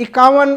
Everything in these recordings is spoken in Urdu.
51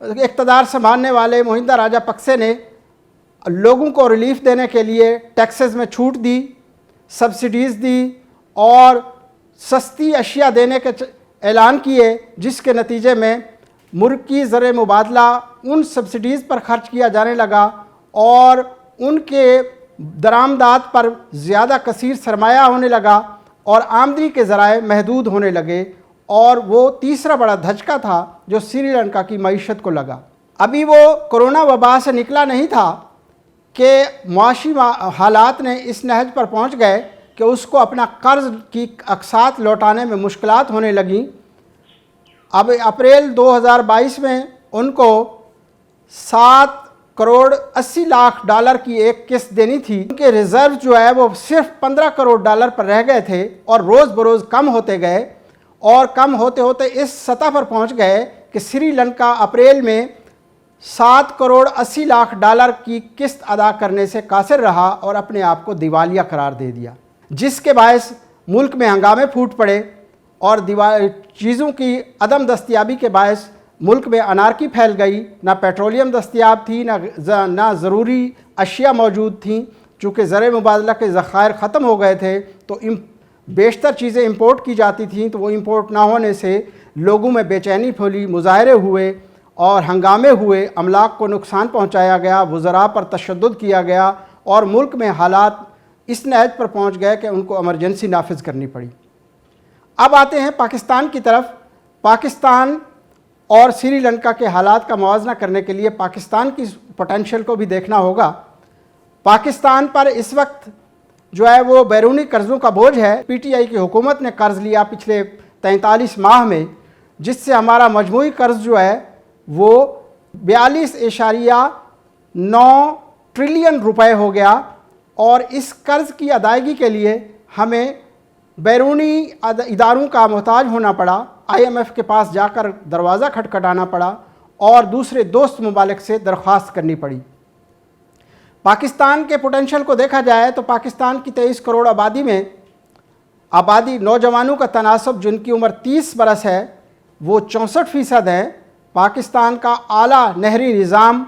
اقتدار سنبھالنے والے مہندہ راجہ پکسے نے لوگوں کو ریلیف دینے کے لیے ٹیکسز میں چھوٹ دی، سبسڈیز دی اور سستی اشیاء دینے کے اعلان کیے، جس کے نتیجے میں ملک کی زر مبادلہ ان سبسڈیز پر خرچ کیا جانے لگا اور ان کے درآمدات پر زیادہ کثیر سرمایہ ہونے لگا اور آمدنی کے ذرائع محدود ہونے لگے، اور وہ تیسرا بڑا دھچکا تھا جو سری لنکا کی معیشت کو لگا۔ ابھی وہ کرونا وبا سے نکلا نہیں تھا کہ معاشی حالات نے اس نہج پر پہنچ گئے کہ اس کو اپنا قرض کی اقساط لوٹانے میں مشکلات ہونے لگیں۔ اب اپریل 2022 میں ان کو 7 کروڑ 80 لاکھ ڈالر کی ایک قسط دینی تھی۔ ان کے ریزرو جو ہے وہ صرف 15 کروڑ ڈالر پر رہ گئے تھے اور روز بروز کم ہوتے گئے، اور کم ہوتے ہوتے اس سطح پر پہنچ گئے کہ سری لنکا اپریل میں 7 کروڑ 80 لاکھ ڈالر کی قسط ادا کرنے سے قاصر رہا اور اپنے آپ کو دیوالیہ قرار دے دیا، جس کے باعث ملک میں ہنگامے پھوٹ پڑے اور چیزوں کی عدم دستیابی کے باعث ملک میں انارکی پھیل گئی۔ نہ پیٹرولیم دستیاب تھی، نہ ضروری اشیاء موجود تھیں، چونکہ زر مبادلہ کے ذخائر ختم ہو گئے تھے تو بیشتر چیزیں امپورٹ کی جاتی تھیں، تو وہ امپورٹ نہ ہونے سے لوگوں میں بے چینی پھیلی، مظاہرے ہوئے اور ہنگامے ہوئے، املاک کو نقصان پہنچایا گیا، وزراء پر تشدد کیا گیا اور ملک میں حالات اس نہج پر پہنچ گئے کہ ان کو ایمرجنسی نافذ کرنی پڑی۔ اب آتے ہیں پاکستان کی طرف۔ پاکستان اور سری لنکا کے حالات کا موازنہ کرنے کے لیے پاکستان کی پوٹینشیل کو بھی دیکھنا ہوگا۔ پاکستان پر اس وقت جو ہے وہ بیرونی قرضوں کا بوجھ ہے۔ پی ٹی آئی کی حکومت نے قرض لیا پچھلے 43 ماہ میں، جس سے ہمارا مجموعی قرض جو ہے وہ 42.9 ٹریلین روپے ہو گیا، اور اس قرض کی ادائیگی کے لیے ہمیں بیرونی اداروں کا محتاج ہونا پڑا، آئی ایم ایف کے پاس جا کر دروازہ کھٹکھٹانا پڑا اور دوسرے دوست ممالک سے درخواست کرنی پڑی۔ پاکستان کے پوٹینشیل کو دیکھا جائے تو پاکستان کی 23 کروڑ آبادی میں نوجوانوں کا تناسب جن کی عمر 30 برس ہے وہ 64% ہیں۔ پاکستان کا اعلیٰ نہری نظام،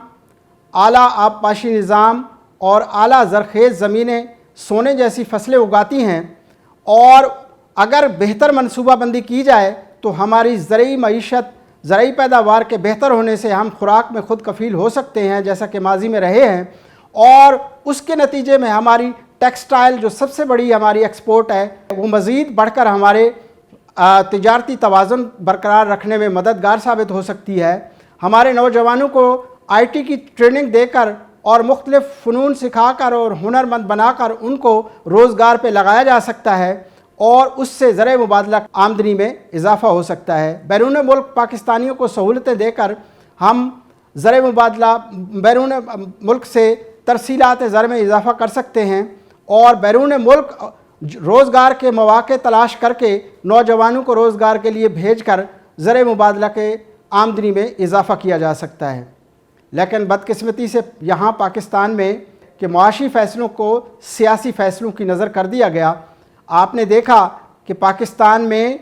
اعلیٰ آبپاشی نظام اور اعلیٰ زرخیز زمینیں سونے جیسی فصلیں اگاتی ہیں، اور اگر بہتر منصوبہ بندی کی جائے تو ہماری زرعی معیشت، زرعی پیداوار کے بہتر ہونے سے ہم خوراک میں خود کفیل ہو سکتے ہیں، جیسا کہ ماضی میں رہے ہیں، اور اس کے نتیجے میں ہماری ٹیکسٹائل جو سب سے بڑی ہماری ایکسپورٹ ہے وہ مزید بڑھ کر ہمارے تجارتی توازن برقرار رکھنے میں مددگار ثابت ہو سکتی ہے۔ ہمارے نوجوانوں کو آئی ٹی کی ٹریننگ دے کر اور مختلف فنون سکھا کر اور ہنرمند بنا کر ان کو روزگار پہ لگایا جا سکتا ہے، اور اس سے زر مبادلہ آمدنی میں اضافہ ہو سکتا ہے۔ بیرون ملک پاکستانیوں کو سہولتیں دے کر ہم زر مبادلہ بیرون ملک سے ترسیلات زر میں اضافہ کر سکتے ہیں، اور بیرون ملک روزگار کے مواقع تلاش کر کے نوجوانوں کو روزگار کے لیے بھیج کر زر مبادلہ کے آمدنی میں اضافہ کیا جا سکتا ہے۔ لیکن بدقسمتی سے یہاں پاکستان میں کہ معاشی فیصلوں کو سیاسی فیصلوں کی نظر کر دیا گیا۔ آپ نے دیکھا کہ پاکستان میں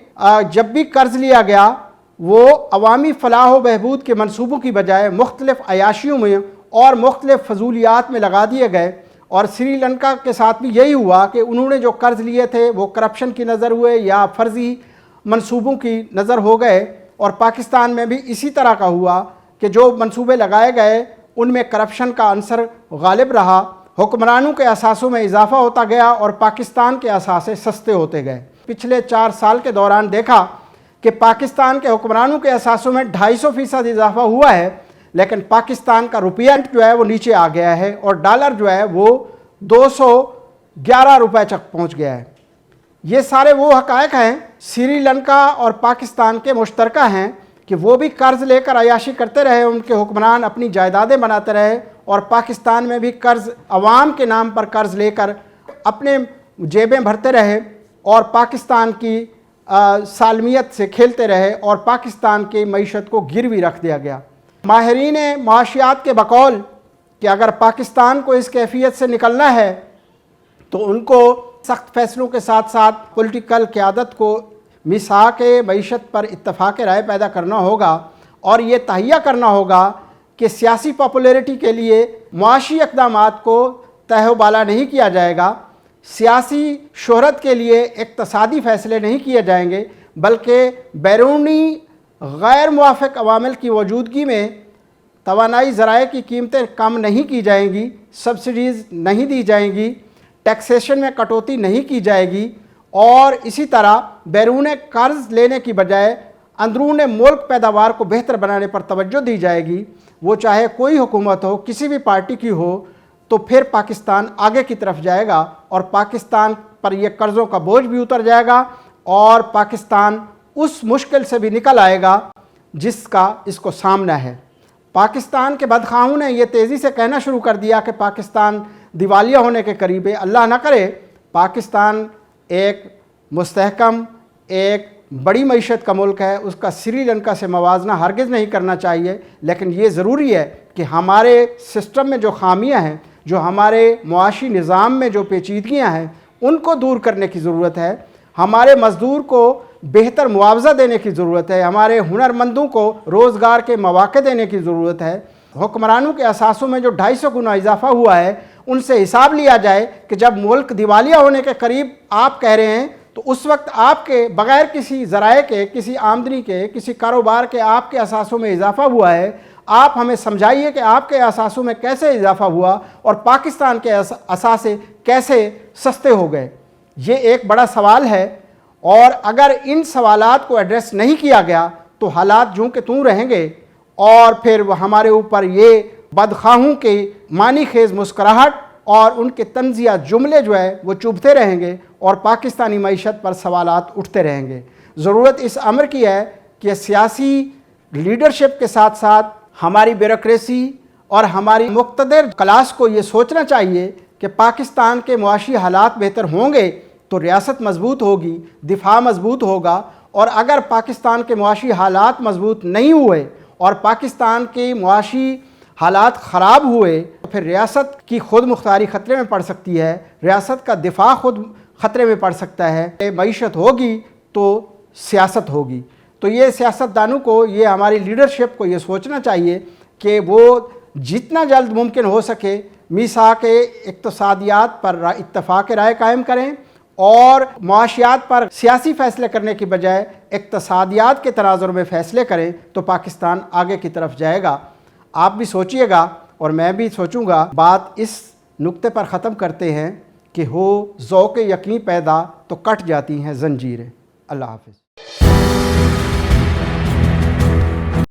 جب بھی قرض لیا گیا وہ عوامی فلاح و بہبود کے منصوبوں کی بجائے مختلف عیاشیوں میں اور مختلف فضولیات میں لگا دیے گئے، اور سری لنکا کے ساتھ بھی یہی ہوا کہ انہوں نے جو قرض لیے تھے وہ کرپشن کی نظر ہوئے یا فرضی منصوبوں کی نظر ہو گئے، اور پاکستان میں بھی اسی طرح کا ہوا کہ جو منصوبے لگائے گئے ان میں کرپشن کا عنصر غالب رہا، حکمرانوں کے اثاثوں میں اضافہ ہوتا گیا اور پاکستان کے اثاثے سستے ہوتے گئے۔ پچھلے 4 سال کے دوران دیکھا کہ پاکستان کے حکمرانوں کے اثاثوں میں 250% اضافہ ہوا ہے، لیکن پاکستان کا روپیہ جو ہے وہ نیچے آ گیا ہے اور ڈالر جو ہے وہ 211 روپے تک پہنچ گیا ہے۔ یہ سارے وہ حقائق ہیں سری لنکا اور پاکستان کے مشترکہ ہیں کہ وہ بھی قرض لے کر عیاشی کرتے رہے، ان کے حکمران اپنی جائیدادیں بناتے رہے، اور پاکستان میں بھی قرض عوام کے نام پر قرض لے کر اپنے جیبیں بھرتے رہے اور پاکستان کی سالمیت سے کھیلتے رہے، اور پاکستان کی معیشت کو گروی رکھ دیا گیا۔ ماہرین معاشیات کے بقول کہ اگر پاکستان کو اس کیفیت سے نکلنا ہے تو ان کو سخت فیصلوں کے ساتھ ساتھ پولیٹیکل قیادت کو میثاق معیشت پر اتفاق رائے پیدا کرنا ہوگا، اور یہ تہیہ کرنا ہوگا کہ سیاسی پاپولیرٹی کے لیے معاشی اقدامات کو تہ و بالا نہیں کیا جائے گا، سیاسی شہرت کے لیے اقتصادی فیصلے نہیں کیے جائیں گے، بلکہ بیرونی غیر موافق عوامل کی موجودگی میں توانائی ذرائع کی قیمتیں کم نہیں کی جائیں گی، سبسڈیز نہیں دی جائیں گی، ٹیکسیشن میں کٹوتی نہیں کی جائے گی، اور اسی طرح بیرون قرض لینے کی بجائے اندرون ملک پیداوار کو بہتر بنانے پر توجہ دی جائے گی۔ وہ چاہے کوئی حکومت ہو، کسی بھی پارٹی کی ہو، تو پھر پاکستان آگے کی طرف جائے گا اور پاکستان پر یہ قرضوں کا بوجھ بھی اتر جائے گا اور پاکستان اس مشکل سے بھی نکل آئے گا جس کا اس کو سامنا ہے۔ پاکستان کے بدخواہوں نے یہ تیزی سے کہنا شروع کر دیا کہ پاکستان دیوالیہ ہونے کے قریب ہے۔ اللہ نہ کرے پاکستان ایک مستحکم، ایک بڑی معیشت کا ملک ہے، اس کا سری لنکا سے موازنہ ہرگز نہیں کرنا چاہیے، لیکن یہ ضروری ہے کہ ہمارے سسٹم میں جو خامیاں ہیں، جو ہمارے معاشی نظام میں جو پیچیدگیاں ہیں، ان کو دور کرنے کی ضرورت ہے۔ ہمارے مزدور کو بہتر معاوضہ دینے کی ضرورت ہے، ہمارے ہنرمندوں کو روزگار کے مواقع دینے کی ضرورت ہے۔ حکمرانوں کے اثاثوں میں جو 250 گنا اضافہ ہوا ہے، ان سے حساب لیا جائے کہ جب ملک دیوالیہ ہونے کے قریب آپ کہہ رہے ہیں تو اس وقت آپ کے بغیر کسی ذرائع کے، کسی آمدنی کے، کسی کاروبار کے آپ کے اثاثوں میں اضافہ ہوا ہے۔ آپ ہمیں سمجھائیے کہ آپ کے اثاثوں میں کیسے اضافہ ہوا اور پاکستان کے اثاثے کیسے سستے ہو گئے۔ یہ ایک بڑا سوال ہے، اور اگر ان سوالات کو ایڈریس نہیں کیا گیا تو حالات جوں کہ توں رہیں گے، اور پھر ہمارے اوپر یہ بدخواہوں کے معنی خیز مسکراہٹ اور ان کے طنزیہ جملے جو ہے وہ چبھتے رہیں گے اور پاکستانی معیشت پر سوالات اٹھتے رہیں گے۔ ضرورت اس امر کی ہے کہ سیاسی لیڈرشپ کے ساتھ ساتھ ہماری بیوروکریسی اور ہماری مقتدر کلاس کو یہ سوچنا چاہیے کہ پاکستان کے معاشی حالات بہتر ہوں گے تو ریاست مضبوط ہوگی، دفاع مضبوط ہوگا، اور اگر پاکستان کے معاشی حالات مضبوط نہیں ہوئے اور پاکستان کے معاشی حالات خراب ہوئے تو پھر ریاست کی خود مختاری خطرے میں پڑ سکتی ہے، ریاست کا دفاع خود خطرے میں پڑ سکتا ہے۔ معیشت ہوگی تو سیاست ہوگی۔ تو یہ سیاستدانوں کو، یہ ہماری لیڈرشپ کو یہ سوچنا چاہیے کہ وہ جتنا جلد ممکن ہو سکے میثاق اقتصادیات پر اتفاق رائے قائم کریں، اور معاشیات پر سیاسی فیصلے کرنے کی بجائے اقتصادیات کے تناظر میں فیصلے کریں تو پاکستان آگے کی طرف جائے گا۔ آپ بھی سوچئے گا اور میں بھی سوچوں گا۔ بات اس نقطے پر ختم کرتے ہیں کہ ہو ذوق یقین پیدا تو کٹ جاتی ہیں زنجیریں۔ اللہ حافظ۔